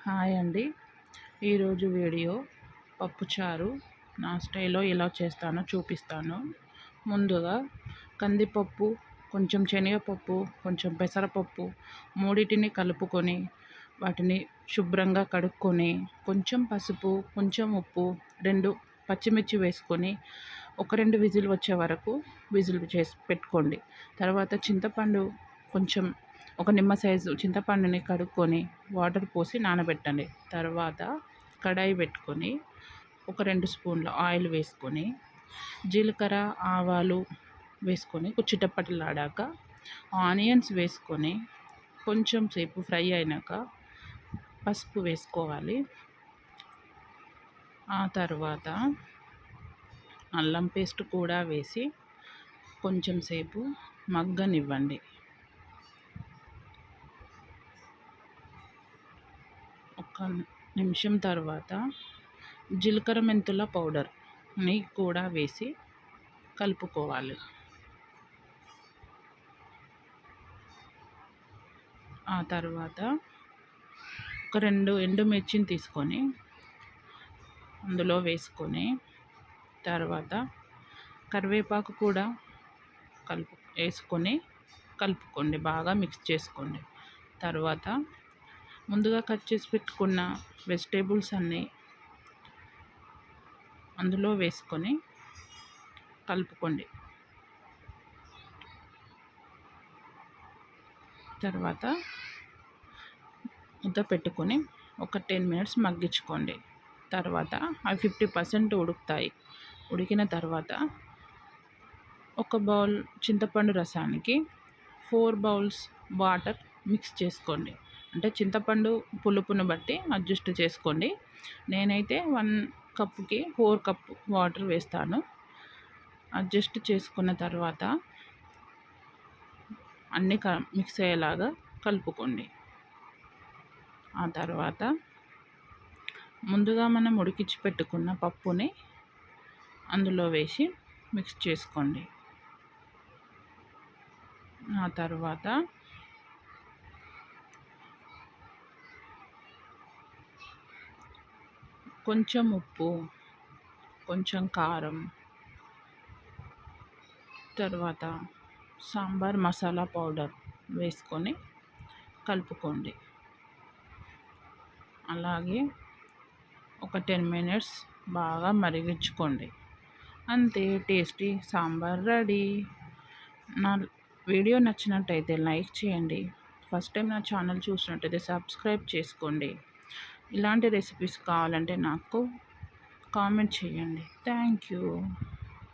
Hi అండి. ఈరోజు video పప్పుచారు నా స్టైల్లో ఎలా చేస్తానో చూపిస్తాను. ముందుగా కందిపప్పు, కొంచెం శనగపప్పు, కొంచెం పెసరపప్పు మూడిటిని కలుపుకొని వాటిని శుభ్రంగా కడుక్కొని కొంచెం పసుపు, కొంచెం ఉప్పు, 2 పచ్చిమిర్చి వేసుకొని ఒక 2 విజిల్ వచ్చే వరకు విజిల్ చేసి పెట్టుకోండి. తర్వాత చింతపండు కొంచెం ఒక నిమ్మ సైజు చింతపండుని కడుక్కొని వాటర్ పోసి నానబెట్టండి. తర్వాత కడాయి పెట్టుకొని ఒక 2 స్పూన్ల ఆయిల్ వేసుకొని జీలకర్ర, ఆవాలు వేసుకొని చిటపటలాడాక ఆనియన్స్ వేసుకొని కొంచెం సేపు ఫ్రై అయినాక పసుపు వేసుకోవాలి. ఆ తర్వాత అల్లం పేస్ట్ కూడా వేసి కొంచెం సేపు మగ్గనివ్వండి. ఒక నిమిషం తర్వాత జీలకర్ర మెంతుల పౌడర్ని కూడా వేసి కలుపుకోవాలి. ఆ తర్వాత ఒక 2 ఎండుమిర్చిని తీసుకొని అందులో వేసుకొని తర్వాత కరివేపాకు కూడా వేసుకొని కలుపుకోండి, బాగా మిక్స్ చేసుకోండి. తర్వాత ముందుగా కట్ చేసి పెట్టుకున్న వెజిటేబుల్స్ అన్నీ అందులో వేసుకొని కలుపుకోండి. తర్వాత ముద్ద పెట్టుకొని ఒక 10 మినిట్స్ మగ్గించుకోండి. తర్వాత అవి 50% ఉడుకుతాయి. ఉడికిన తర్వాత ఒక బౌల్ చింతపండు రసానికి 4 బౌల్స్ వాటర్ మిక్స్ చేసుకోండి. అంటే చింతపండు పులుపును బట్టి అడ్జస్ట్ చేసుకోండి. నేనైతే 1 కప్పుకి 4 కప్పు వాటర్ వేస్తాను. అడ్జస్ట్ చేసుకున్న తర్వాత అన్నీ మిక్స్ అయ్యేలాగా కలుపుకోండి. ఆ తర్వాత ముందుగా మనం ఉడికించి పెట్టుకున్న పప్పుని అందులో వేసి మిక్స్ చేసుకోండి. ఆ తర్వాత కొంచెం ఉప్పు, కొంచెం కారం, తర్వాత సాంబార్ మసాలా పౌడర్ వేసుకొని కలుపుకోండి. అలాగే ఒక 10 మినిట్స్ బాగా మరిగించుకోండి. అంతే, టేస్టీ సాంబార్ రెడీ. నా వీడియో నచ్చినట్టయితే లైక్ చేయండి. ఫస్ట్ టైం నా ఛానల్ చూసినట్టయితే సబ్స్క్రైబ్ చేసుకోండి. ఇలాంటి రెసిపీస్ కావాలంటే నాకు కామెంట్ చేయండి. Thank you.